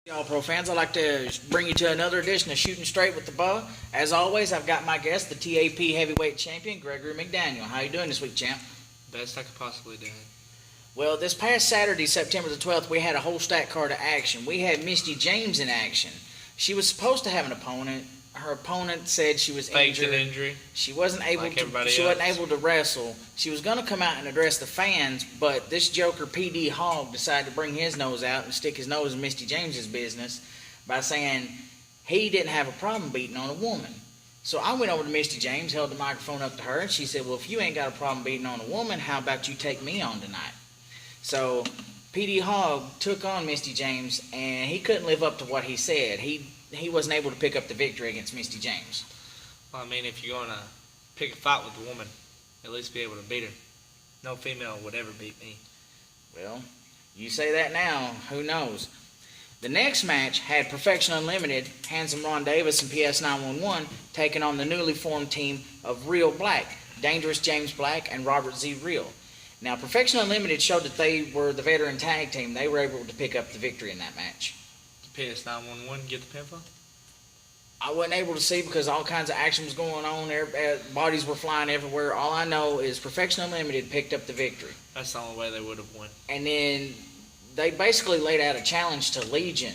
Y'all pro fans, I'd like to bring you to another edition of Shooting Straight with the Beau. As always, I've got my guest, the TAP heavyweight champion, Gregory McDaniel. How you doing this week, champ? Best I could possibly do. Well, this past Saturday, September the 12th, we had a whole stack card of action. We had Misty James in action. She was supposed to have an opponent. Her opponent said she was Faked injured. an injury. She wasn't able like to. everybody She wasn't else. able to wrestle. She was going to come out and address the fans, but this joker PD Hogg decided to bring his nose out and stick his nose in Misty James's business by saying he didn't have a problem beating on a woman. So I went over to Misty James, held the microphone up to her, and she said, "Well, if you ain't got a problem beating on a woman, how about you take me on tonight?" So PD Hogg took on Misty James, and he couldn't live up to what he said. He wasn't able to pick up the victory against Misty James. Well, I mean, if you're going to pick a fight with a woman, at least be able to beat her. No female would ever beat me. Well, you say that now, who knows? The next match had Perfection Unlimited, Handsome Ron Davis and PS 911 taking on the newly formed team of Real Black, Dangerous James Black and Robert Z. Real. Now, Perfection Unlimited showed that they were the veteran tag team. They were able to pick up the victory in that match. PS 911 get the pinfall? I wasn't able to see because all kinds of action was going on. Bodies were flying everywhere. All I know is Perfection Unlimited picked up the victory. That's the only way they would have won. And then they basically laid out a challenge to Legion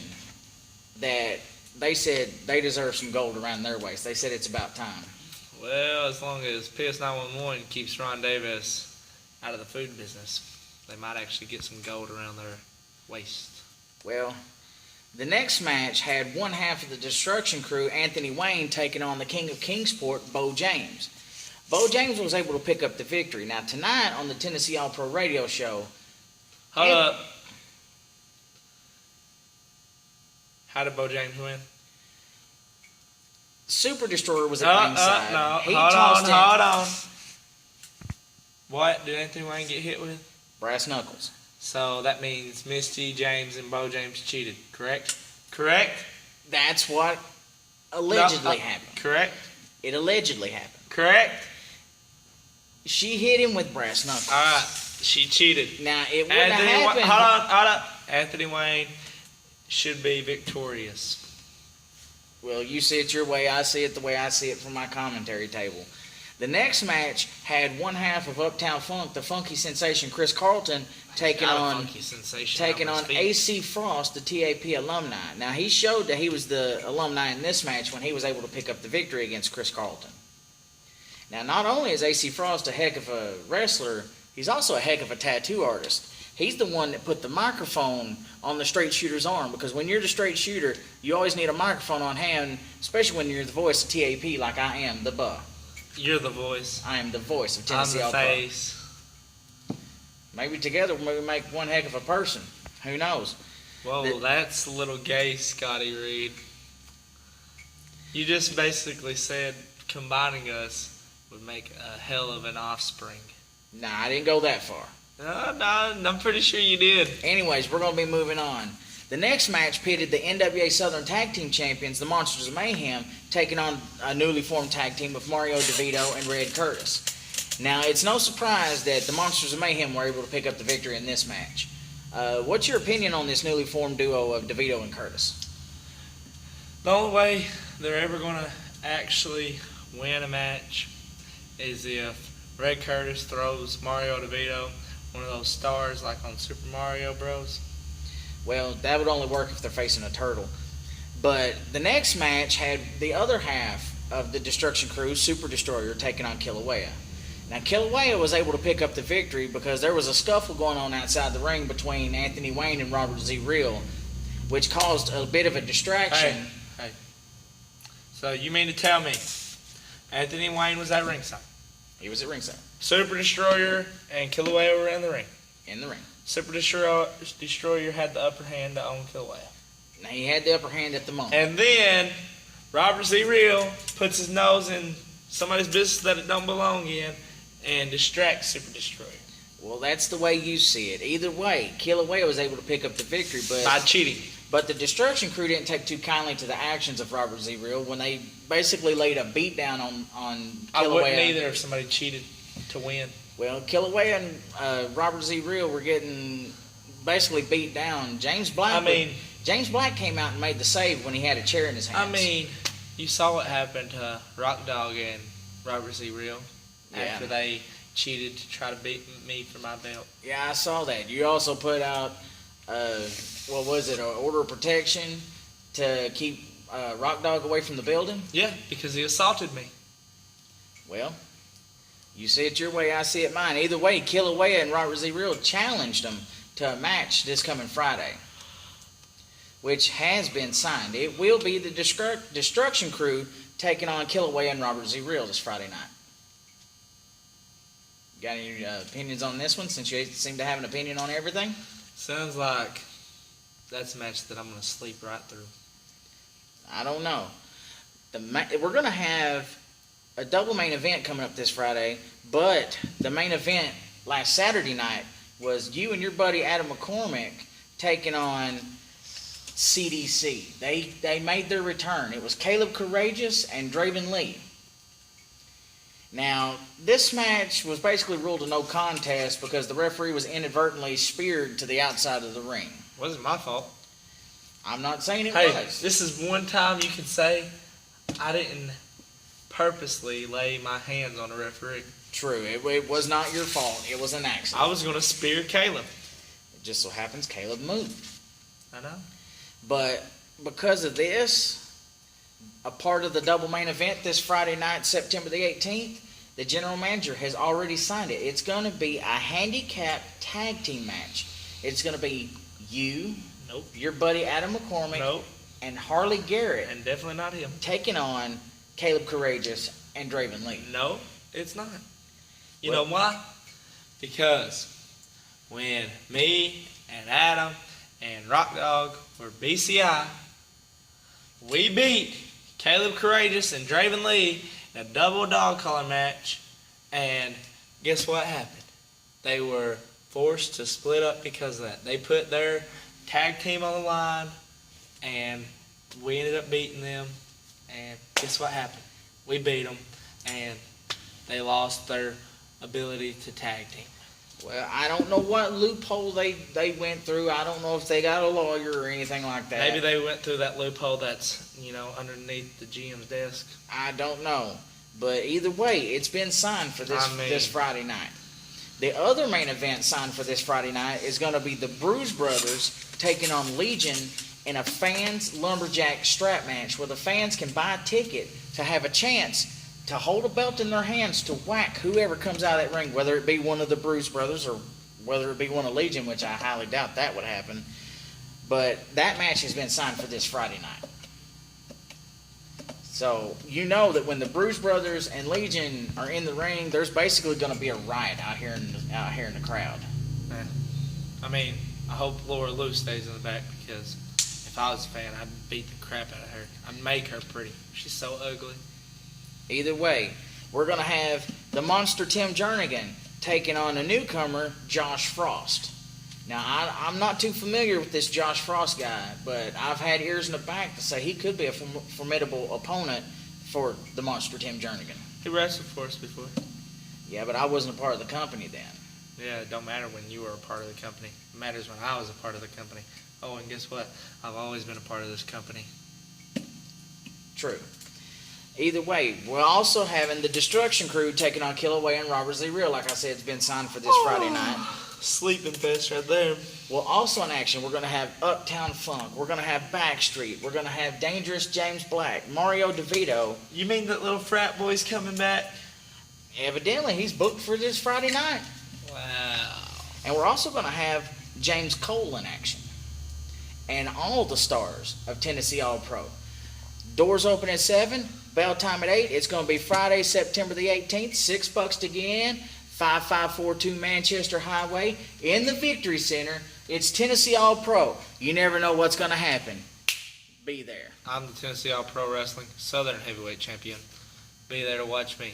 that they said they deserve some gold around their waist. They said it's about time. Well, as long as PS 911 keeps Ron Davis out of the food business, they might actually get some gold around their waist. Well, the next match had one half of the Destruction Crew, Anthony Wayne, taking on the King of Kingsport, Beau James. Beau James was able to pick up the victory. Now, tonight on the Tennessee All-Pro Radio Show... Hold up. How did Beau James win? Super Destroyer was at ringside. No, He hold tossed on. What did Anthony Wayne get hit with? brass knuckles. So that means Misty James and Beau James cheated, correct? Correct? That's what allegedly happened. Correct? It allegedly happened. Correct? She hit him with brass knuckles. Alright, she cheated. Now, it wouldn't have happened. Hold on. Anthony Wayne should be victorious. Well, you see it your way, I see it the way I see it from my commentary table. The next match had one half of Uptown Funk, the funky sensation Chris Carleton, taking on AC Frost, the TAP alumni. Now, he showed that he was the alumni in this match when he was able to pick up the victory against Chris Carleton. Now, not only is AC Frost a heck of a wrestler, he's also a heck of a tattoo artist. He's the one that put the microphone on the straight shooter's arm, because when you're the straight shooter, you always need a microphone on hand, especially when you're the voice of TAP like I am, the Beau. You're the voice. I am the voice of Tennessee I'm the All-Pro. face. Maybe together we'll make one heck of a person. Who knows? Whoa, that's a little gay, Scottie Reed. You just basically said combining us would make a hell of an offspring. Nah, I didn't go that far. No, I'm pretty sure you did. Anyways, we're going to be moving on. The next match pitted the NWA Southern Tag Team Champions, the Monsters of Mayhem, taking on a newly formed tag team with Mario DeVito and Red Curtis. Now, it's no surprise that the Monsters of Mayhem were able to pick up the victory in this match. What's your opinion on this newly formed duo of DeVito and Curtis? The only way they're ever going to actually win a match is if Red Curtis throws Mario DeVito one of those stars like on Super Mario Bros. Well, that would only work if they're facing a turtle. But the next match had the other half of the Destruction Crew, Super Destroyer, taking on Kilauea. Now, Kilauea was able to pick up the victory because there was a scuffle going on outside the ring between Anthony Wayne and Robert Z. Real, which caused a bit of a distraction. Hey. So you mean to tell me Anthony Wayne was at ringside? He was at ringside. Super Destroyer and Kilauea were in the ring. In the ring. Super Destroyer had the upper hand to own Kilauea. Now, he had the upper hand at the moment. And then Robert Z. Real puts his nose in somebody's business that it don't belong in and distracts Super Destroyer. Well, that's the way you see it. Either way, Kilauea was able to pick up the victory, but by cheating. But the Destruction Crew didn't take too kindly to the actions of Robert Z. Real when they basically laid a beat down on Kilauea. I wouldn't either if somebody cheated to win. Well, Kilauea and Robert Z. Real were getting basically beat down. James Black James Black came out and made the save when he had a chair in his hands. I mean, you saw what happened to Rock Dog and Robert Z. Real after they cheated to try to beat me for my belt. Yeah, I saw that. You also put out, what was it, an order of protection to keep Rock Dog away from the building? Yeah, because he assaulted me. Well, you see it your way, I see it mine. Either way, Kilauea and Robert Z. Real challenged them to a match this coming Friday, which has been signed. It will be the Destruction Crew taking on Kilauea and Robert Z. Real this Friday night. Got any opinions on this one, since you seem to have an opinion on everything? Sounds like that's a match that I'm going to sleep right through. I don't know. We're going to have a double main event coming up this Friday, but the main event last Saturday night was you and your buddy Adam McCormick taking on CDC. They made their return. It was Caleb Courageous and Draven Lee. Now, this match was basically ruled a no contest because the referee was inadvertently speared to the outside of the ring. Wasn't my fault. I'm not saying it Hey, was. this is one time you can say I didn't purposely lay my hands on the referee. True. It was not your fault. It was an accident. I was going to spear Caleb. It just so happens Caleb moved. I know. But because of this, a part of the double main event this Friday night, September the 18th, the general manager has already signed it. It's going to be a handicap tag team match. It's going to be you, Nope. your buddy Adam McCormick, Nope. and Harley Garrett And definitely not him. taking on Caleb Courageous and Draven Lee. No, it's not. You Well- know why? Because when me and Adam and Rock Dog were BCI, we beat Caleb Courageous and Draven Lee in a double dog collar match, and guess what happened? They were forced to split up because of that. They put their tag team on the line, and we ended up beating them, and guess what happened? We beat them, and they lost their ability to tag team. Well, I don't know what loophole they went through. I don't know if they got a lawyer or anything like that. Maybe they went through that loophole that's, underneath the GM's desk. I don't know. But either way, it's been signed for this Friday night. The other main event signed for this Friday night is going to be the Bruise Brothers taking on Legion in a fans lumberjack strap match where the fans can buy a ticket to have a chance to hold a belt in their hands to whack whoever comes out of that ring, whether it be one of the Bruise Brothers or whether it be one of Legion, which I highly doubt that would happen. But that match has been signed for this Friday night. So you know that when the Bruise Brothers and Legion are in the ring, there's basically going to be a riot out here in the crowd. I hope Laura Lou stays in the back, because if I was a fan, I'd beat the crap out of her. I'd make her pretty. She's so ugly. Either way, we're going to have the Monster Tim Jernigan taking on a newcomer, Josh Frost. Now, I'm not too familiar with this Josh Frost guy, but I've had ears in the back to say he could be a formidable opponent for the Monster Tim Jernigan. He wrestled for us before. Yeah, but I wasn't a part of the company then. Yeah, it don't matter when you were a part of the company. It matters when I was a part of the company. Oh, and guess what? I've always been a part of this company. True. Either way, we're also having the Destruction Crew taking on Kilauea and Robert Z. Real. Like I said, it's been signed for this Friday night. Sleeping fest right there. Well, also in action, we're going to have Uptown Funk. We're going to have Backstreet. We're going to have Dangerous James Black, Mario DeVito. You mean that little frat boy's coming back? Evidently, he's booked for this Friday night. Wow. And we're also going to have James Cole in action. And all the stars of Tennessee All-Pro. Doors open at 7, bell time at 8. It's going to be Friday, September the 18th, $6 to get in, 5542 Manchester Highway in the Victory Center. It's Tennessee All-Pro. You never know what's going to happen. Be there. I'm the Tennessee All-Pro Wrestling Southern Heavyweight Champion. Be there to watch me.